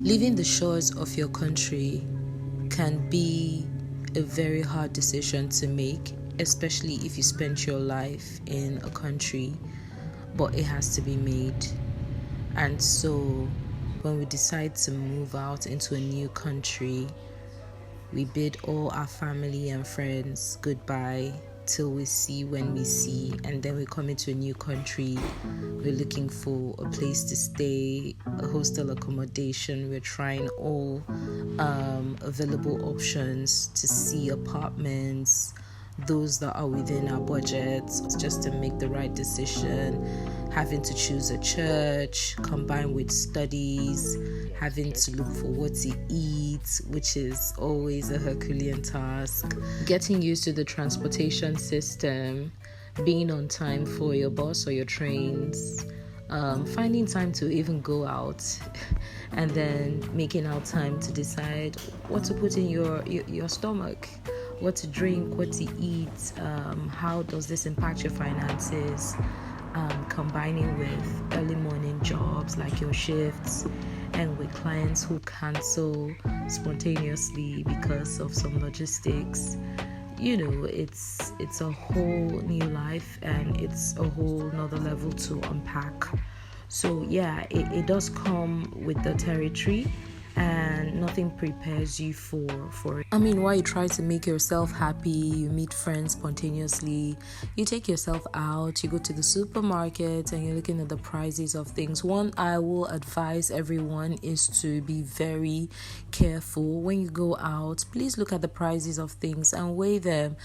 Leaving the shores of your country can be a very hard decision to make, especially if you spent your life in a country, but it has to be made. And so when we decide to move out into a new country, we bid all our family and friends goodbye till we see when we see, and then we come into a new country. We're looking for a place to stay, a hostel accommodation. We're trying all available options to see apartments, those that are within our budgets, just to make the right decision. Having to choose a church combined with studies, having to look for what to eat, which is always a Herculean task. Getting used to the transportation system, being on time for your bus or your trains, finding time to even go out, and then making out time to decide what to put in your stomach, what to drink, what to eat, how does this impact your finances, combining with early morning jobs like your shifts, and with clients who cancel spontaneously because of some logistics. It's a whole new life, and it's a whole nother level to unpack. So yeah, it does come with the territory, and nothing prepares you for it. While you try to make yourself happy, you meet friends spontaneously, you take yourself out, you go to the supermarket, and you're looking at the prices of things. One I will advise everyone is to be very careful when you go out. Please look at the prices of things and weigh them.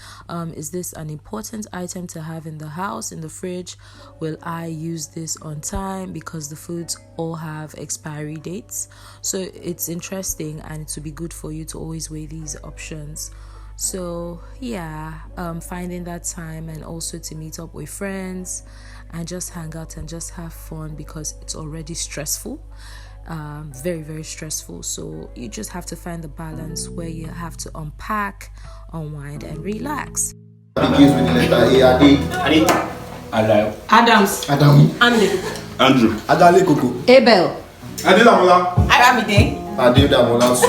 Is this an important item to have in the house, in the fridge? Will I use this on time? Because the foods all have expiry dates. So it's interesting, and it would be good for you to always weigh these options. So yeah, finding that time, and also to meet up with friends and just hang out and just have fun, because it's already stressful, very, very stressful. So you just have to find the balance where you have to unpack, unwind, and relax. Begins with the letter A. Adams. Andy. Andrew. Adale Koko. Abel. Adedamola. Aramide. Adedamola Su.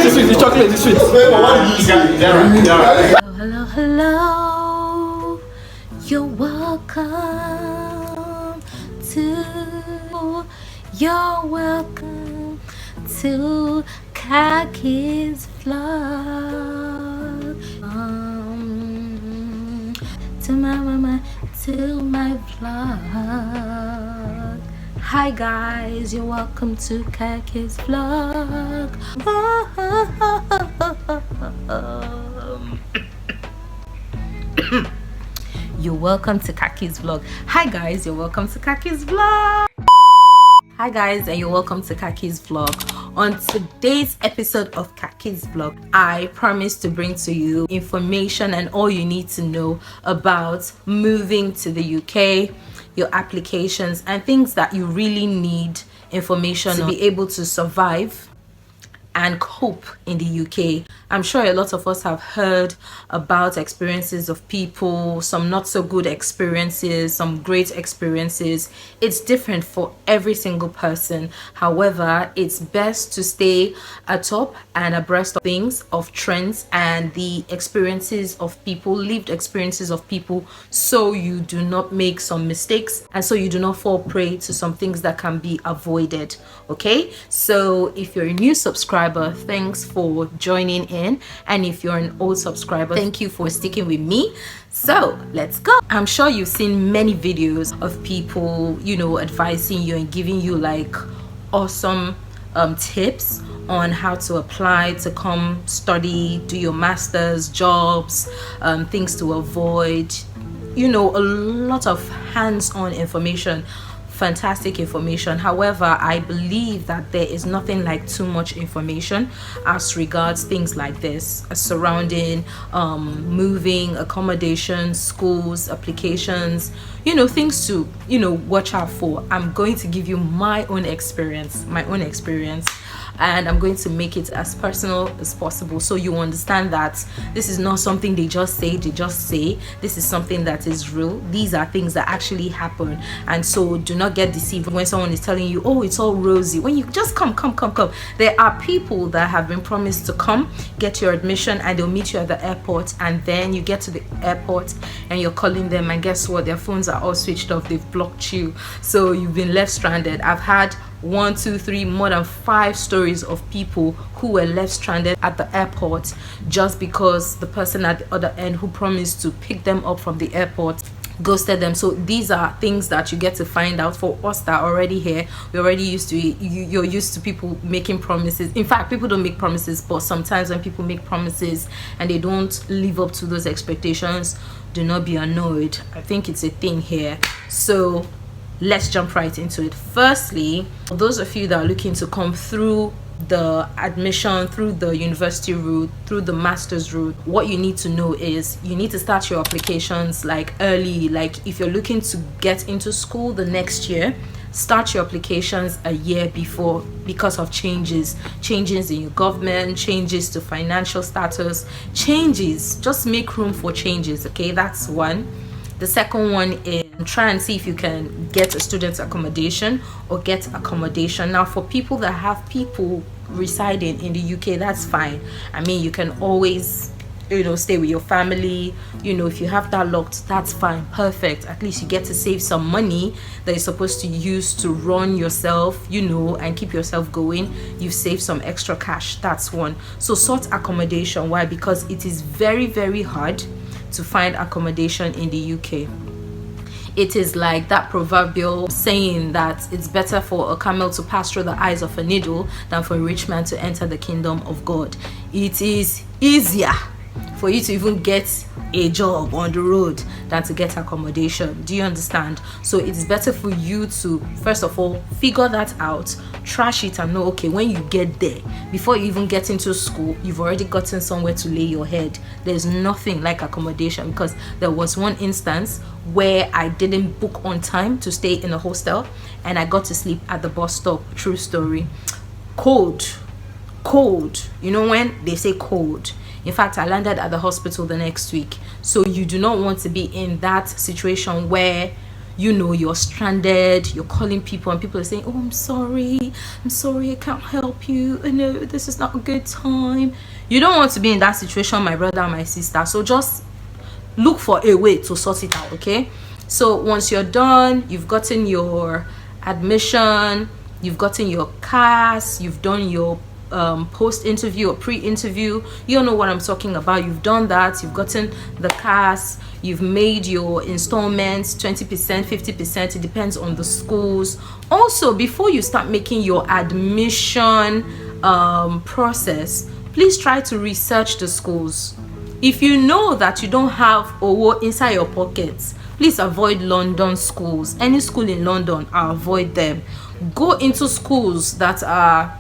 This sweet, the chocolate, this sweet. Hello. You're welcome to Kaki's vlog. To my vlog. Hi guys, you're welcome to Kaki's vlog. You're welcome to Kaki's vlog. Hi guys, you're welcome to Kaki's vlog. Hi guys, and you're welcome to Kaki's vlog. On today's episode of Kaki's vlog, I promise to bring to you information and all you need to know about moving to the UK, your applications, and things that you really need information to be able to survive and cope in the UK. I'm sure a lot of us have heard about experiences of people, some not so good experiences, some great experiences. It's different for every single person. However, it's best to stay atop and abreast of things, of trends, and the experiences of people, lived experiences of people, so you do not make some mistakes, and so you do not fall prey to some things that can be avoided. Okay, so if you're a new subscriber, thanks for joining in, and if you're an old subscriber, thank you for sticking with me. So let's go. I'm sure you've seen many videos of people, advising you and giving you like awesome tips on how to apply to come study, do your master's, jobs, things to avoid, a lot of hands-on information. Fantastic information. However, I believe that there is nothing like too much information as regards things like this surrounding moving, accommodation, schools, applications, things to watch out for. I'm going to give you my own experience and I'm going to make it as personal as possible so you understand that this is not something they just say. This is something that is real. These are things that actually happen, and so do not get deceived when someone is telling you, oh, it's all rosy, when you just come. There are people that have been promised to come get your admission, and they'll meet you at the airport, and then you get to the airport and you're calling them, and guess what, their phones are all switched off, they've blocked you, so you've been left stranded. I've had 1, 2, 3, more than 5 stories of people who were left stranded at the airport just because the person at the other end who promised to pick them up from the airport ghosted them. So these are things that you get to find out. For us that are already here, we're already used to it. You're used to people making promises. In fact, people don't make promises, but sometimes when people make promises and they don't live up to those expectations, do not be annoyed. I think it's a thing here. So let's jump right into it. Firstly, for those of you that are looking to come through the admission, through the university route, through the master's route, what you need to know is you need to start your applications like early. Like if you're looking to get into school the next year, start your applications a year before, because of changes in your government, changes to financial status, just make room for changes. Okay, that's one. The second one is try and see if you can get a student accommodation or get accommodation. Now, for people that have people residing in the UK, that's fine. I mean, you can always, stay with your family. If you have that locked, that's fine, perfect. At least you get to save some money that you're supposed to use to run yourself, and keep yourself going. You've saved some extra cash. That's one. So sort accommodation. Why? Because it is very, very hard to find accommodation in the UK. It is like that proverbial saying that it's better for a camel to pass through the eyes of a needle than for a rich man to enter the kingdom of God. It is easier for you to even get a job on the road than to get accommodation. Do you understand? So it's better for you to first of all figure that out, trash it, and know, okay, when you get there, before you even get into school, you've already gotten somewhere to lay your head. There's nothing like accommodation, because there was one instance where I didn't book on time to stay in a hostel and I got to sleep at the bus stop. True story. Cold, when they say cold. In fact, I landed at the hospital the next week. So you do not want to be in that situation where you're stranded, you're calling people and people are saying, oh, I'm sorry, I can't help you, no, this is not a good time. You don't want to be in that situation, my brother and my sister. So just look for a way to sort it out. Okay, so once you're done, you've gotten your admission, you've gotten your CAS, you've done your post-interview or pre-interview, you don't know what I'm talking about. You've done that, you've gotten the CAS, you've made your installments, 20%, 50%, it depends on the schools. Also, before you start making your admission process, please try to research the schools. If you know that you don't have owo inside your pockets, please avoid London schools. Any school in London, avoid them. Go into schools that are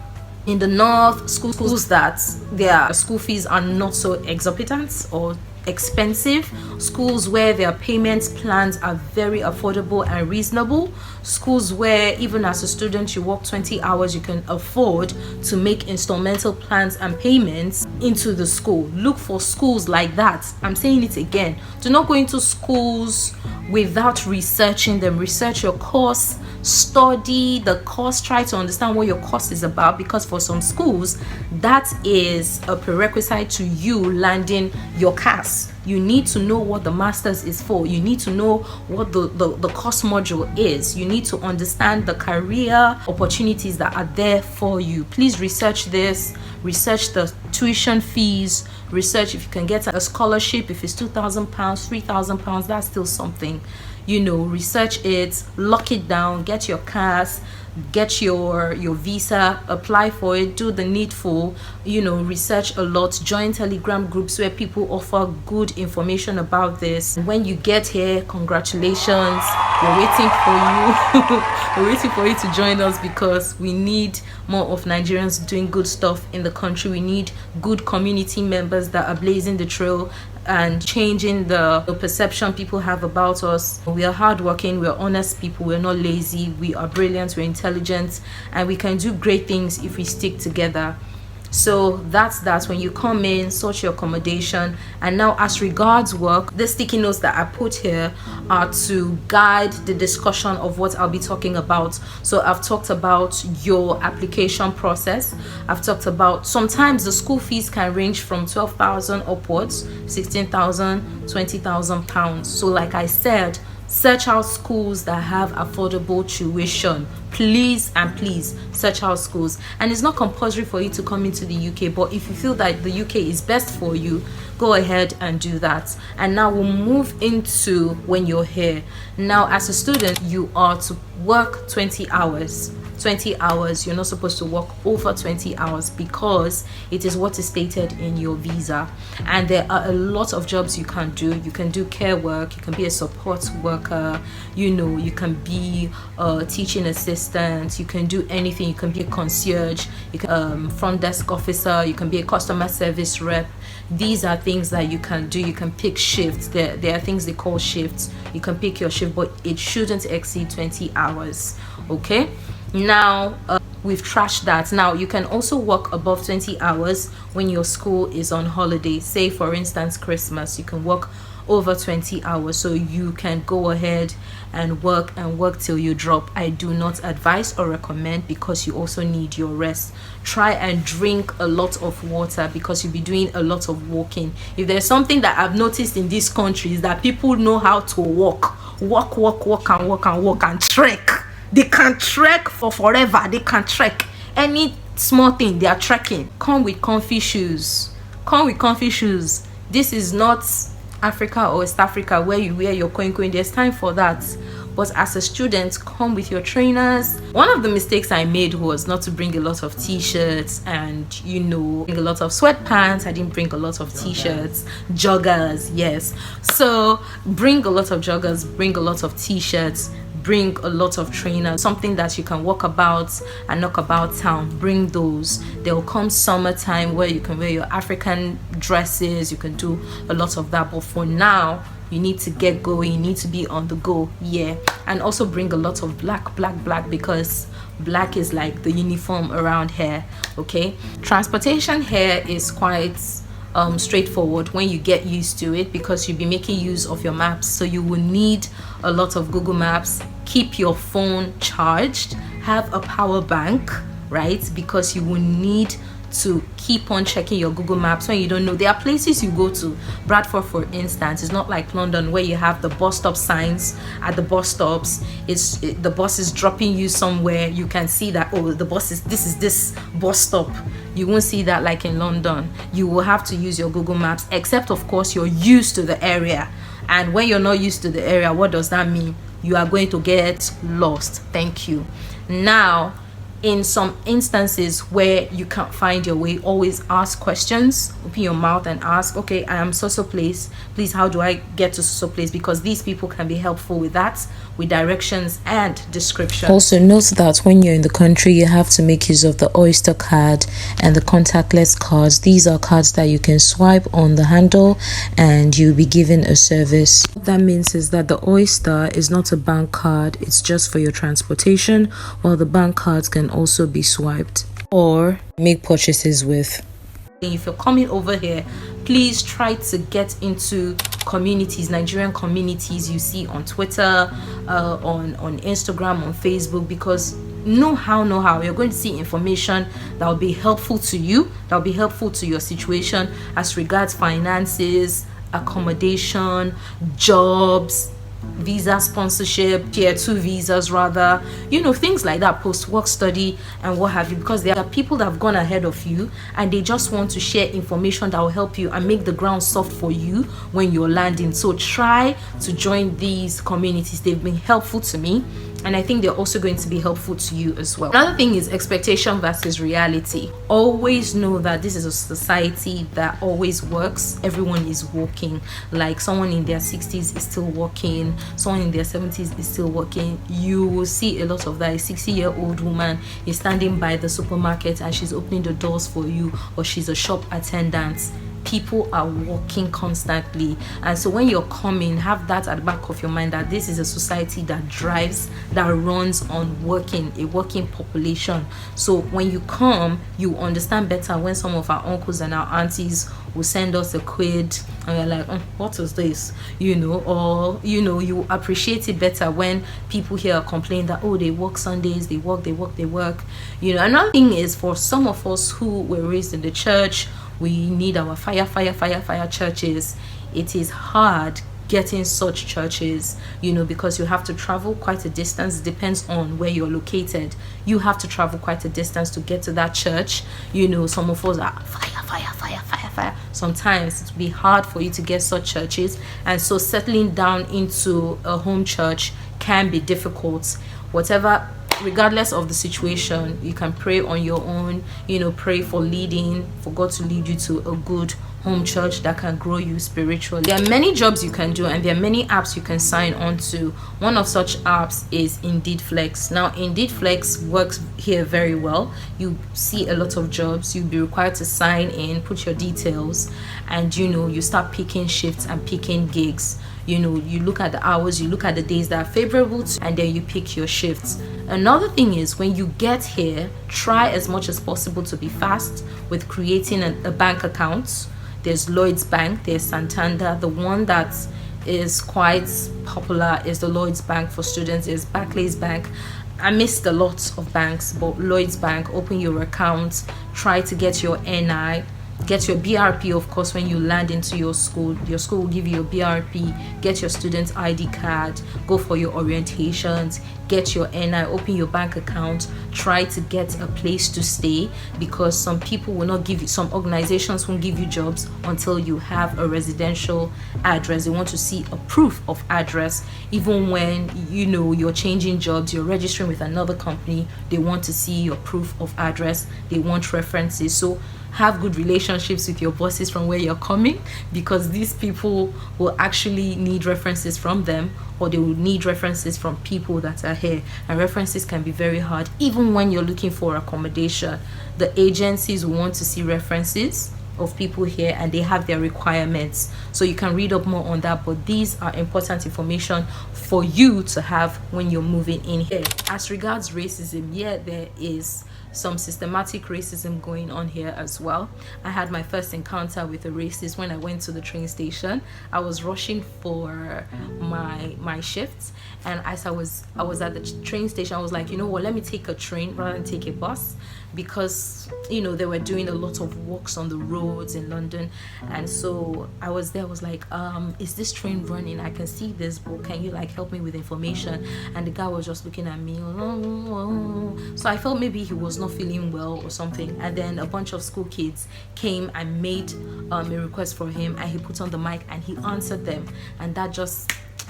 in the north, schools that their school fees are not so exorbitant or expensive, schools where their payment plans are very affordable and reasonable, schools where even as a student you work 20 hours, you can afford to make installmental plans and payments into the school. Look for schools like that. I'm saying it again, do not go into schools without researching them. Research your course, study the course, try to understand what your course is about, because for some schools that is a prerequisite to you landing your CAS. You need to know what the master's is for. You need to know what the course module is. You need to understand the career opportunities that are there for you. Please research this, research the tuition fees, research if you can get a scholarship. If it's £2,000, £3,000, that's still something. Research it, lock it down, get your CAS, get your visa, apply for it, do the needful, research a lot, join Telegram groups where people offer good information about this. When you get here, congratulations, we're waiting for you. We're waiting for you to join us, because we need more of Nigerians doing good stuff in the country. We need good community members that are blazing the trail and changing the perception people have about us. We are hardworking, we are honest people, we're not lazy, we are brilliant, we're intelligent, and we can do great things if we stick together. So that's that. When you come in, sort your accommodation. And now, as regards work, the sticky notes that I put here are to guide the discussion of what I'll be talking about. So I've talked about your application process. I've talked about sometimes the school fees can range from 12,000 upwards, 16,000, 20,000 pounds. So like I said, search out schools that have affordable tuition. Please and please search out schools. And it's not compulsory for you to come into the UK, but if you feel that the UK is best for you, go ahead and do that. And now we'll move into when you're here. Now, as a student, you are to work 20 hours. 20 hours. You're not supposed to work over 20 hours because it is what is stated in your visa. And there are a lot of jobs you can do. You can do care work, you can be a support worker, you can be a teaching assistant, you can do anything. You can be a concierge, you can front desk officer, you can be a customer service rep. These are things that you can do. You can pick shifts. There are things they call shifts. You can pick your shift, but it shouldn't exceed 20 hours. Okay, now we've trashed that. Now you can also work above 20 hours when your school is on holiday. Say for instance Christmas, you can work over 20 hours, so you can go ahead and work till you drop. I do not advise or recommend because you also need your rest. Try and drink a lot of water because you'll be doing a lot of walking. If there's something that I've noticed in this country is that people know how to walk and trek. They can trek for forever. They can trek any small thing, they are trekking. Come with comfy shoes. This is not Africa or West Africa where you wear your coin. There's time for that. But as a student, come with your trainers. One of the mistakes I made was not to bring a lot of t-shirts and bring a lot of sweatpants. I didn't bring a lot of t-shirts. Joggers, yes. So bring a lot of joggers, bring a lot of t-shirts, bring a lot of trainers, something that you can walk about and knock about town. Bring those. There will come summertime where you can wear your African dresses. You can do a lot of that, but for now you need to get going. You need to be on the go. Yeah. And also bring a lot of black because black is like the uniform around here. Okay, transportation here is quite straightforward when you get used to it because you'll be making use of your maps. So you will need a lot of Google Maps. Keep your phone charged, have a power bank, right? Because you will need to keep on checking your Google Maps when you don't know. There are places you go to. Bradford, for instance, is not like London where you have the bus stop signs at the bus stops. The bus is dropping you somewhere. You can see that, oh, the bus is this bus stop. You won't see that like in London. You will have to use your Google Maps, except of course you're used to the area. And when you're not used to the area, what does that mean? You are going to get lost. Thank you. Now, in some instances where you can't find your way, always ask questions. Open your mouth and ask, okay, I am so place, please, how do I get to so place? Because these people can be helpful with that, with directions and descriptions. Also note that when you're in the country, you have to make use of the Oyster card and the contactless cards. These are cards that you can swipe on the handle and you'll be given a service. What that means is that the Oyster is not a bank card, it's just for your transportation, while the bank cards can also be swiped or make purchases with. If you're coming over here, please try to get into communities, Nigerian communities you see on Twitter, on Instagram, on Facebook, because know how you're going to see information that will be helpful to you, that will be helpful to your situation as regards finances, accommodation, jobs, visa sponsorship, tier 2 visas rather, things like that, post-work study and what have you, because there are people that have gone ahead of you and they just want to share information that will help you and make the ground soft for you when you're landing. So try to join these communities. They've been helpful to me and I think they're also going to be helpful to you as well. Another thing is expectation versus reality. Always know that this is a society that always works. Everyone is working. Like someone in their 60s is still working, someone in their 70s is still working. You will see a lot of that. A 60-year-old woman is standing by the supermarket and she's opening the doors for you, or she's a shop attendant. people are working constantly, and so when you're coming, have that at the back of your mind that this is a society that runs on a working population. So when you come, you understand better when some of our uncles and our aunties will send us a quid and you're like, what is this, or you appreciate it better when people here complain that, oh, they work Sundays, they work. Another thing is, for some of us who were raised in the church, we need our fire churches. It is hard getting such churches, because you have to travel quite a distance. It depends on where you're located. You have to travel quite a distance to get to that church. Some of us are fire. Sometimes it will be hard for you to get such churches, and so settling down into a home church can be difficult. Regardless of the situation, you can pray on your own, pray for God to lead you to a good home church that can grow you spiritually. There are many jobs you can do, and there are many apps you can sign on to. One of such apps is Indeed Flex. Now, Indeed Flex works here very well. You see a lot of jobs. You'll be required to sign in, put your details, and you start picking shifts and picking gigs. You look at the hours, you look at the days that are favorable to, and then you pick your shifts. Another thing is, when you get here, try as much as possible to be fast with creating a bank account. There's Lloyds Bank, there's Santander. The one that is quite popular is the Lloyds Bank for students. There's Barclays Bank. I missed a lot of banks, but Lloyds Bank, open your account, try to get your NI, get your BRP. Of course, when you land into your school will give you your BRP. Get your student ID card, go for your orientations, get your NI, open your bank account, try to get a place to stay, because some people will not give you, some organizations won't give you jobs until you have a residential address. They want to see a proof of address. Even when you're changing jobs, you're registering with another company, they want to see your proof of address. They want references. So have good relationships with your bosses from where you're coming, because these people will actually need references from them, or they will need references from people that are here, and references can be very hard. Even when you're looking for accommodation, the agencies want to see references of people here, and they have their requirements, so you can read up more on that. But these are important for you to have when you're moving in here. As regards racism, there is some systematic racism going on here as well. I had my first encounter with a racist when I went to the train station. I was rushing for my shifts, and as I was at the train station, I was like, let me take a train rather than take a bus, because they were doing a lot of walks on the roads in London. And so I was there, I was like, is this train running? I can see this, but can you help me with information? And the guy was just looking at me, so I felt maybe he was not feeling well or something. And then a bunch of school kids came and made a request for him, and he put on the mic and he answered them, and that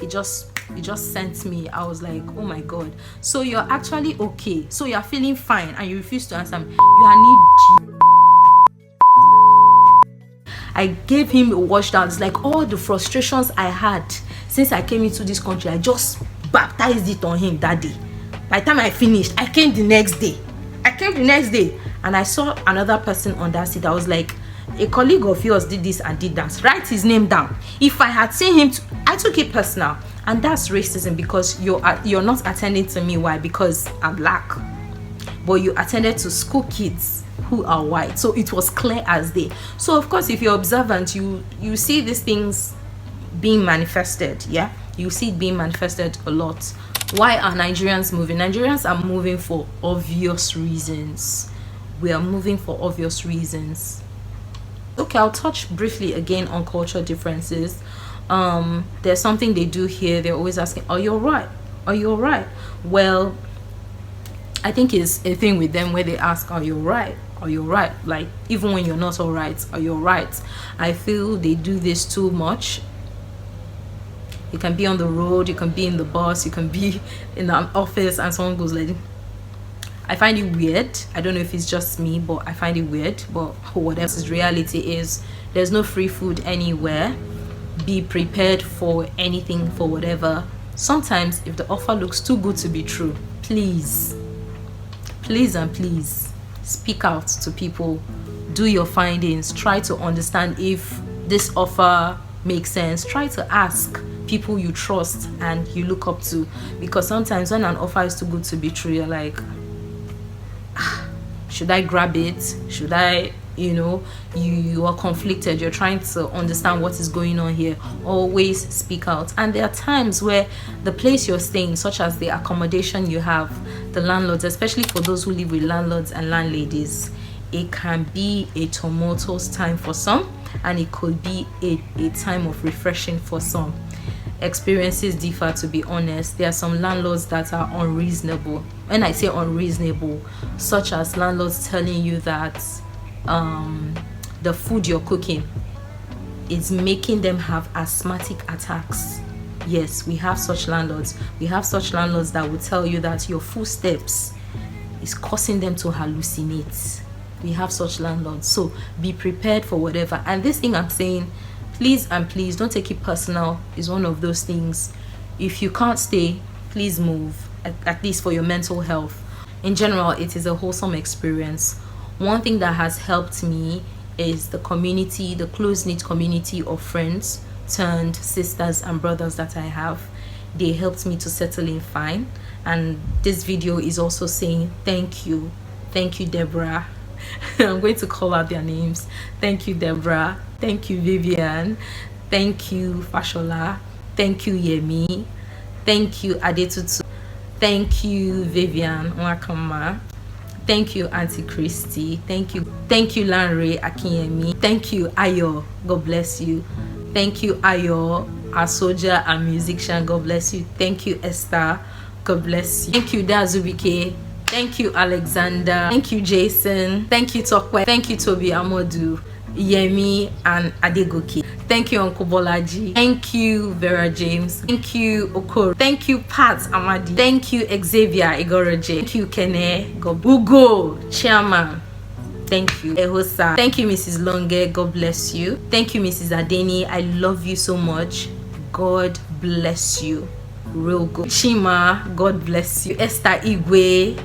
it just sent me. I was like, oh my god, so you're actually okay, so you're feeling fine, and you refuse to answer me. You are need. I gave him a wash down. It's like all the frustrations I had since I came into this country, I just baptized it on him that day. By the time I finished, I came the next day, and I saw another person on that seat. I was like, a colleague of yours did this and did that, write his name down. If I had seen him I took it personal, and that's racism, because you're not attending to me. Why? Because I'm black, but you attended to school kids who are white, so it was clear as day. So of course, if you're observant, you see these things being manifested. You see it being manifested a lot. Why are Nigerians moving? Nigerians are moving for obvious reasons. We are moving for obvious reasons. Okay, I'll touch briefly again on cultural differences. There's something they do here. They're always asking, are you alright? Are you alright? Well, I think it's a thing with them where they ask, are you alright? Are you alright? Like, even when you're not alright, are you alright? I feel they do this too much. You can be on the road, you can be in the bus, you can be in an office, and someone goes like, I find it weird. I don't know if it's just me, but I find it weird. But what else is reality is there's no free food anywhere. Be prepared for anything, for whatever. Sometimes if the offer looks too good to be true, please and please speak out to people do your findings, try to understand if this offer makes sense. Try to ask people you trust and you look up to, because sometimes when an offer is too good to be true, you're like, should I grab it? Should I, you are conflicted. You're trying to understand what is going on here. Always speak out. And there are times where the place you're staying, such as the accommodation you have, the landlords, especially for those who live with landlords and landladies, it can be a tumultuous time for some, and it could be a time of refreshing for some. Experiences differ, to be honest. There are some landlords that are unreasonable. When I say unreasonable, such as landlords telling you that the food you're cooking is making them have asthmatic attacks. Yes, we have such landlords. We have such landlords that will tell you that your footsteps is causing them to hallucinate. We have such landlords. So be prepared for whatever. And this thing I'm saying, please and please don't take it personal, is one of those things. If you can't stay, please move, at least for your mental health. In general, it is a wholesome experience. One thing that has helped me is the community, the close-knit community of friends turned sisters and brothers that I have. They helped me to settle in fine. And this video is also saying thank you. Thank you, Deborah. I'm going to call out their names. Thank you, Deborah. Thank you, Vivian. Thank you, Fashola. Thank you, Yemi. Thank you, Adetutu. Thank you, Vivian Wakama. Thank you, Auntie Christy. Thank you, Lanre Akinyemi. Thank you, Ayo. God bless you. Thank you, Ayo, our soldier and musician. God bless you. Thank you, Esther. God bless you. Thank you, Dazubike. Thank you, Alexander. Thank you, Jason. Thank you, Tokwe. Thank you, Toby Amodu, Yemi, and Adegoke. Thank you, Uncle Bolaji. Thank you, Vera James. Thank you, Okoro. Thank you, Pat Amadi. Thank you, Xavier Igoroje. Thank you, Kene Ugo, Chairman. Thank you, Ehosa. Thank you, Mrs. Longe. God bless you. Thank you, Mrs. Adeni. I love you so much. God bless you. Real good. Chima, God bless you. Esther Igwe.